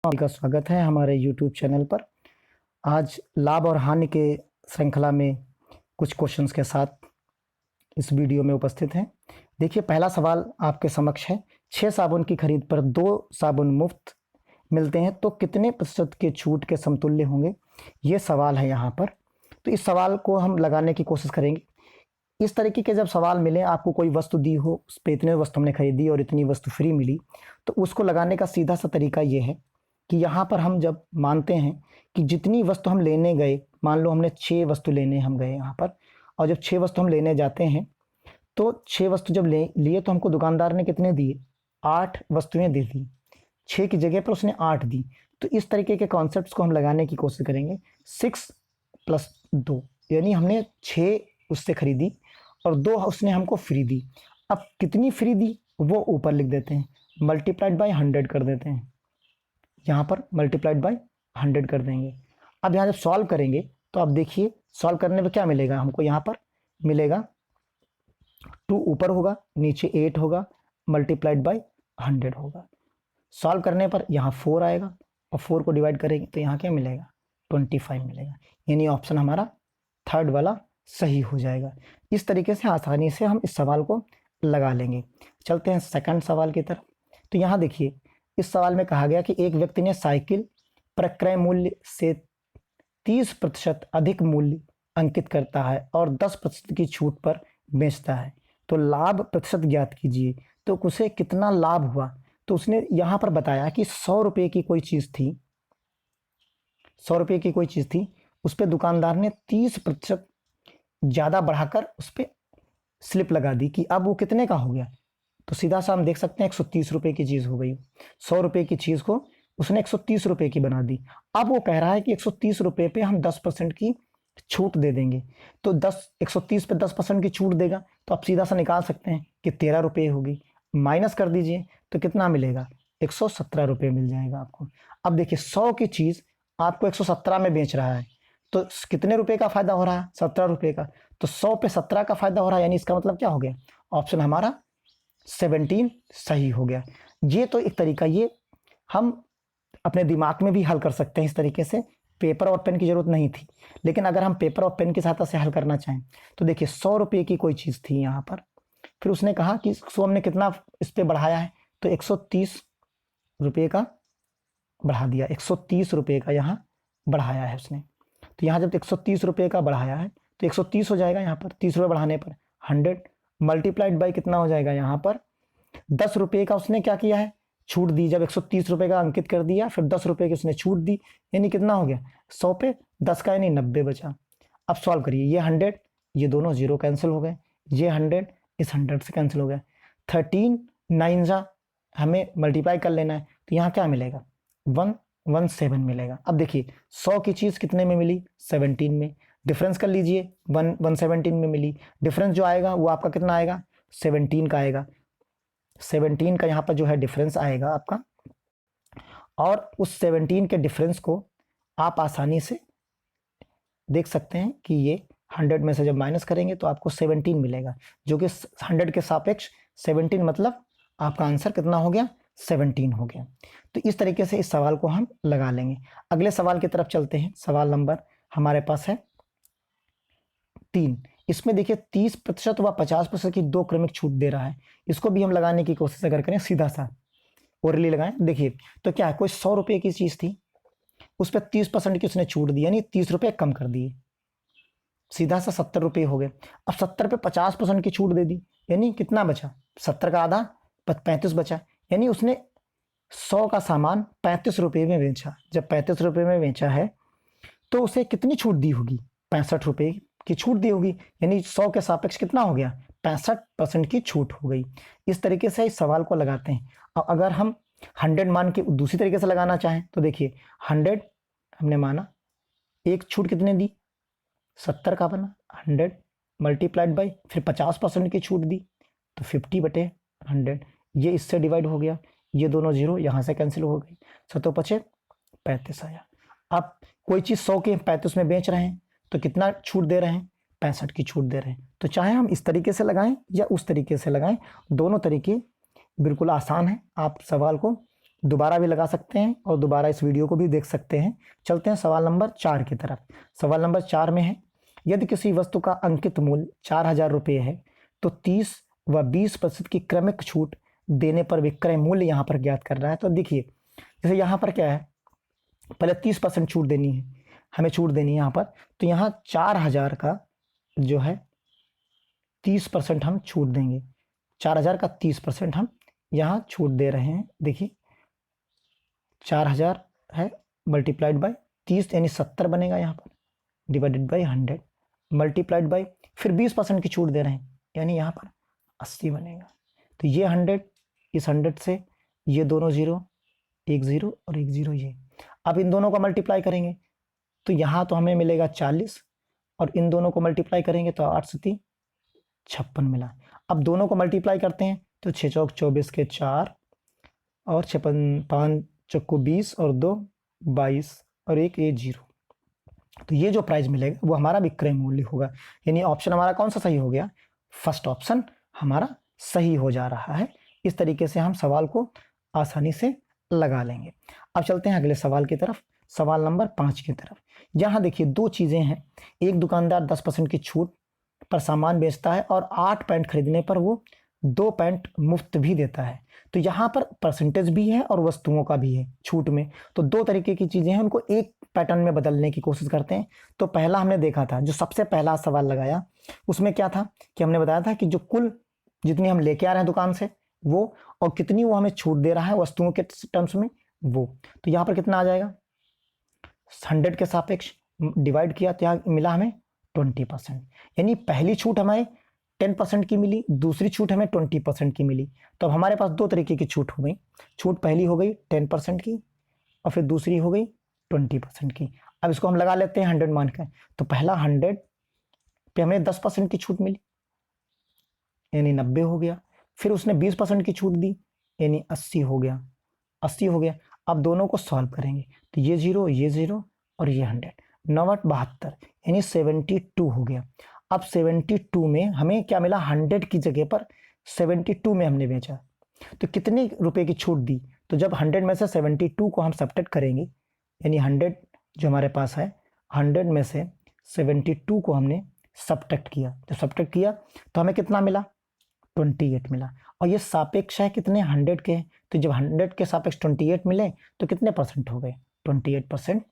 का स्वागत है हमारे YouTube चैनल पर। आज लाभ और हानि के श्रृंखला में कुछ क्वेश्चंस के साथ इस वीडियो में उपस्थित हैं। देखिए, पहला सवाल आपके समक्ष है। 6 साबुन की खरीद पर 2 साबुन मुफ्त मिलते हैं तो कितने प्रतिशत के छूट के समतुल्य होंगे? ये सवाल है यहाँ पर। तो इस सवाल को हम लगाने की कोशिश करेंगे। इस तरीके के जब सवाल मिले, आपको कोई वस्तु दी हो, उस पर इतने वस्तु हमने खरीदी और इतनी वस्तु फ्री मिली, तो उसको लगाने का सीधा सा तरीका ये है कि यहाँ पर हम जब मानते हैं कि जितनी वस्तु हम लेने गए, मान लो हमने 6 वस्तु लेने हम गए यहाँ पर, और जब 6 वस्तु हम लेने जाते हैं तो 6 वस्तु जब लिए तो हमको दुकानदार ने कितने दिए? 8 वस्तुएं दे दी। 6 की जगह पर उसने 8 दी। तो इस तरीके के कॉन्सेप्ट्स को हम लगाने की कोशिश करेंगे। 6 + 2 यानी हमने 6 उससे खरीदी और 2 उसने हमको फ्री दी। अब कितनी फ्री दी वो ऊपर लिख देते हैं, मल्टीप्लाइड बाय 100 कर देते हैं। यहाँ पर मल्टीप्लाइड बाय 100 कर देंगे। अब यहाँ जब सॉल्व करेंगे तो आप देखिए, सॉल्व करने में क्या मिलेगा हमको? यहाँ पर मिलेगा 2 ऊपर होगा, नीचे 8 होगा, मल्टीप्लाइड बाय 100 होगा। सॉल्व करने पर यहाँ 4 आएगा और 4 को डिवाइड करेंगे तो यहाँ क्या मिलेगा? 25 मिलेगा। यानी ऑप्शन हमारा थर्ड वाला सही हो जाएगा। इस तरीके से आसानी से हम इस सवाल को लगा लेंगे। चलते हैं सेकंड सवाल की तरफ। तो यहाँ देखिए, इस सवाल में कहा गया कि एक व्यक्ति ने साइकिल प्रक्रय मूल्य से 30% अधिक मूल्य अंकित करता है और 10% की छूट पर बेचता है, तो लाभ प्रतिशत ज्ञात कीजिए। तो उसे कितना लाभ हुआ? तो उसने यहाँ पर बताया कि 100 रुपये की कोई चीज़ थी, 100 रुपये की कोई चीज़ थी, उस पर दुकानदार ने 30% ज़्यादा बढ़ाकर उस पर स्लिप लगा दी कि अब वो कितने का हो गया। तो सीधा सा हम देख सकते हैं 130 रुपये की चीज़ हो गई। 100 रुपये की चीज़ को उसने 130 रुपये की बना दी। अब वो कह रहा है कि 130 रुपये पे हम 10% की छूट दे देंगे। तो 130 पे 10% की छूट देगा तो आप सीधा सा निकाल सकते हैं कि 13 रुपये होगी। माइनस कर दीजिए तो कितना मिलेगा? 117 रुपये मिल जाएगा आपको। अब देखिए, 100 की चीज़ आपको 117 में बेच रहा है तो कितने रुपए का फायदा हो रहा है? 17 रुपये का। तो 100 पे 17 का फायदा हो रहा है, यानी इसका मतलब क्या हो गया? ऑप्शन हमारा 17 सही हो गया। ये तो एक तरीका, ये हम अपने दिमाग में भी हल कर सकते हैं इस तरीके से। पेपर और पेन की जरूरत नहीं थी, लेकिन अगर हम पेपर और पेन की सहायता से हल करना चाहें तो देखिए, 100 रुपये की कोई चीज़ थी यहाँ पर, फिर उसने कहा कि 100 हमने कितना इस पर बढ़ाया है, तो 130 रुपये का बढ़ा दिया। 130 रुपये का यहाँ बढ़ाया है उसने। तो यहाँ जब 130 रुपये का बढ़ाया है तो 130 हो जाएगा। यहाँ पर 30 रुपये बढ़ाने पर 100 मल्टीप्लाइड बाई कितना हो जाएगा? यहाँ पर 10 रुपये का उसने क्या किया है? छूट दी। जब 130 रुपये का अंकित कर दिया, फिर 10 रुपये की उसने छूट दी, यानी कितना हो गया? 100 पे 10 का यानी 90 बचा। अब सॉल्व करिए, ये 100, ये दोनों जीरो कैंसिल हो गए, ये 100 इस 100 से कैंसिल हो गया। 13 9 जा हमें मल्टीप्लाई कर लेना है, तो यहाँ क्या मिलेगा? 117 मिलेगा। अब देखिए, 100 की चीज़ कितने में मिली? 17 में। डिफरेंस कर लीजिए, 117 में मिली। डिफरेंस जो आएगा वो आपका कितना आएगा? 17 का आएगा। 17 का यहाँ पर जो है डिफरेंस आएगा आपका, और उस 17 के डिफरेंस को आप आसानी से देख सकते हैं कि ये 100 में से जब माइनस करेंगे तो आपको 17 मिलेगा, जो कि 100 के सापेक्ष 17, मतलब आपका आंसर कितना हो गया? 17 हो गया। तो इस तरीके से इस सवाल को हम लगा लेंगे। अगले सवाल की तरफ चलते हैं। सवाल नंबर हमारे पास है 3। इसमें देखिए, 30% व 50% की 2 क्रमिक छूट दे रहा है। इसको भी हम लगाने की कोशिश अगर करें, सीधा सा ओरली लगाएं। देखिए, तो क्या है, कोई 100 रुपये की चीज़ थी, उस पर 30% की उसने छूट दी, यानी 30 रुपये कम कर दिए, सीधा सा 70 रुपये हो गए। अब 70 पे 50% की छूट दे दी, यानी कितना बचा? 70 का आधा 35 बचा, यानी उसने 100 का सामान 35 रुपये में बेचा। जब 35 रुपये में बेचा है तो उसे कितनी छूट दी होगी? 65 रुपये की छूट दी होगी, यानी 100 के सापेक्ष कितना हो गया? 65% की छूट हो गई। इस तरीके से इस सवाल को लगाते हैं। और अगर हम 100 मान के दूसरी तरीके से लगाना चाहें तो देखिए, 100 हमने माना, एक छूट कितने दी? 70 का बना 100 मल्टीप्लाइड बाई, फिर 50% की छूट दी तो 50/100, ये इससे डिवाइड हो गया, ये दोनों जीरो यहाँ से कैंसिल हो गई, 7 पचे 35 आया। अब कोई चीज़ 100 के 35 में बेच रहे हैं तो कितना छूट दे रहे हैं? 65 की छूट दे रहे हैं। तो चाहे हम इस तरीके से लगाएं या उस तरीके से लगाएं, दोनों तरीके बिल्कुल आसान है। आप सवाल को दोबारा भी लगा सकते हैं और दोबारा इस वीडियो को भी देख सकते हैं। चलते हैं सवाल नंबर 4 की तरफ। सवाल नंबर 4 में है, यदि किसी वस्तु का अंकित मूल्य 4000 रुपये है तो 30 व 20% की क्रमिक छूट देने पर विक्रय मूल्य यहाँ पर ज्ञात कर रहा है। तो देखिए जैसे यहाँ पर क्या है, पहले 30% छूट देनी है, हमें छूट देनी है यहाँ पर। तो यहाँ 4000 का जो है 30% हम छूट देंगे, 4000 का 30% हम यहाँ छूट दे रहे हैं। देखिए 4000 है मल्टीप्लाइड बाय 30 यानी 70 बनेगा यहाँ पर, डिवाइडेड बाय 100 मल्टीप्लाइड बाय, फिर 20% की छूट दे रहे हैं यानी यहाँ पर 80 बनेगा। तो ये 100, इस 100 से ये दोनों जीरो, एक जीरो और एक जीरो ये। अब इन दोनों को मल्टीप्लाई करेंगे तो यहाँ तो हमें मिलेगा 40 और इन दोनों को मल्टीप्लाई करेंगे तो 8 से 3 56 मिला। अब दोनों को मल्टीप्लाई करते हैं तो 6 चौक 24 के 4 और 5 चौको 20 और 2 22 और एक ये 0। तो ये जो प्राइस मिलेगा वो हमारा विक्रय मूल्य होगा। यानी ऑप्शन हमारा कौन सा सही हो गया, फर्स्ट ऑप्शन हमारा सही हो जा रहा है। इस तरीके से हम सवाल को आसानी से लगा लेंगे। अब चलते हैं अगले सवाल की तरफ, सवाल नंबर 5 की तरफ। यहाँ देखिए दो चीज़ें हैं, एक दुकानदार 10% की छूट पर सामान बेचता है और 8 पैंट खरीदने पर वो 2 पैंट मुफ्त भी देता है। तो यहाँ पर परसेंटेज भी है और वस्तुओं का भी है छूट में। तो दो तरीके की चीज़ें हैं, उनको एक पैटर्न में बदलने की कोशिश करते हैं। तो पहला हमने देखा था, जो सबसे पहला सवाल लगाया उसमें क्या था कि हमने बताया था कि जो कुल जितनी हम लेके आ रहे हैं दुकान से वो, और कितनी वो हमें छूट दे रहा है वस्तुओं के टर्म्स में वो। तो यहाँ पर कितना आ जाएगा, 100 के सापेक्ष डिवाइड किया तो यहाँ मिला हमें 20%। यानी पहली छूट हमें 10% की मिली, दूसरी छूट हमें 20% की मिली। तो अब हमारे पास दो तरीके की छूट हो गई। छूट पहली हो गई 10% की और फिर दूसरी हो गई 20% की। अब इसको हम लगा लेते हैं 100 मान कर। तो पहला 100 पे हमें 10% की छूट मिली यानी 90 हो गया। फिर उसने 20% की छूट दी यानी 80 हो गया, 80 हो गया। अब दोनों को सॉल्व करेंगे तो ये 0 और ये 100, 9 8 72 यानी 72 हो गया। अब 72 में हमें क्या मिला, 100 की जगह पर 72 में हमने बेचा तो कितने रुपए की छूट दी। तो जब 100 में से 72 को हम सब्ट्रैक्ट करेंगे यानी 100 जो हमारे पास है, 100 में से 72 को हमने सब्ट्रैक्ट किया, जब सब्ट्रैक्ट किया तो हमें कितना मिला, 28 मिला। और ये सापेक्ष है कितने, 100 के। तो जब 100 के सापेक्ष 28 मिले तो कितने परसेंट हो गए, 28%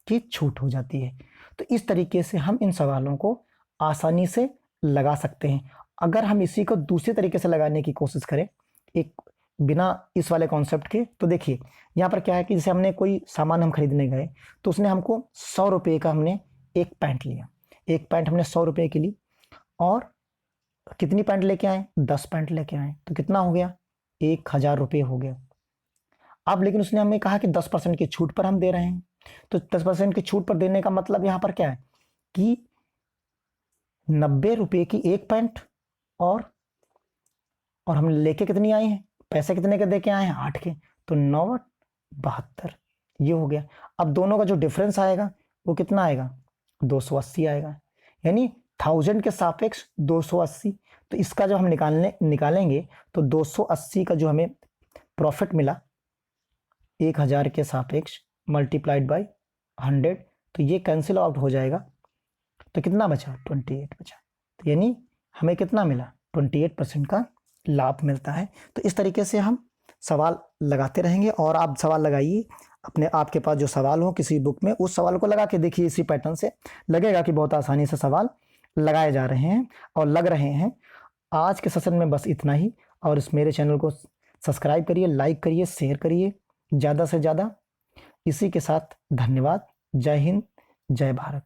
की छूट हो जाती है। तो इस तरीके से हम इन सवालों को आसानी से लगा सकते हैं। अगर हम इसी को दूसरे तरीके से लगाने की कोशिश करें, एक बिना इस वाले कॉन्सेप्ट के, तो देखिए यहाँ पर क्या है कि जैसे हमने कोई सामान हम खरीदने गए तो उसने हमको 100 रुपये का हमने एक पैंट लिया, एक पैंट हमने 100 रुपये की ली और कितनी पैंट लेके आए, 10 पैंट लेके आए। तो कितना हो गया, 1000 रुपये हो गया। अब लेकिन उसने हमें कहा कि 10% की छूट पर हम दे रहे हैं। तो 10% की छूट पर देने का मतलब यहाँ पर क्या है कि 90 रुपये की एक पैंट और हम लेके कितनी आए हैं, पैसे कितने के दे के आए हैं, 8 के। तो 9 8 72 ये हो गया। अब दोनों का जो डिफरेंस आएगा वो कितना आएगा, 280 आएगा। यानी 1000 के सापेक्ष 280। तो इसका जो हम निकालेंगे तो 280 का जो हमें प्रॉफिट मिला 1000 के सापेक्ष मल्टीप्लाइड बाय 100, तो ये कैंसिल आउट हो जाएगा। तो कितना बचा, 28 बचा। तो यानी हमें कितना मिला, 28% का लाभ मिलता है। तो इस तरीके से हम सवाल लगाते रहेंगे और आप सवाल लगाइए अपने, आपके पास जो सवाल हो किसी बुक में, उस सवाल को लगा के देखिए। इसी पैटर्न से लगेगा कि बहुत आसानी से सवाल लगाए जा रहे हैं और लग रहे हैं। आज के सेशन में बस इतना ही, और इस मेरे चैनल को सब्सक्राइब करिए, लाइक करिए, शेयर करिए ज़्यादा से ज़्यादा। इसी के साथ धन्यवाद। जय हिंद, जय भारत।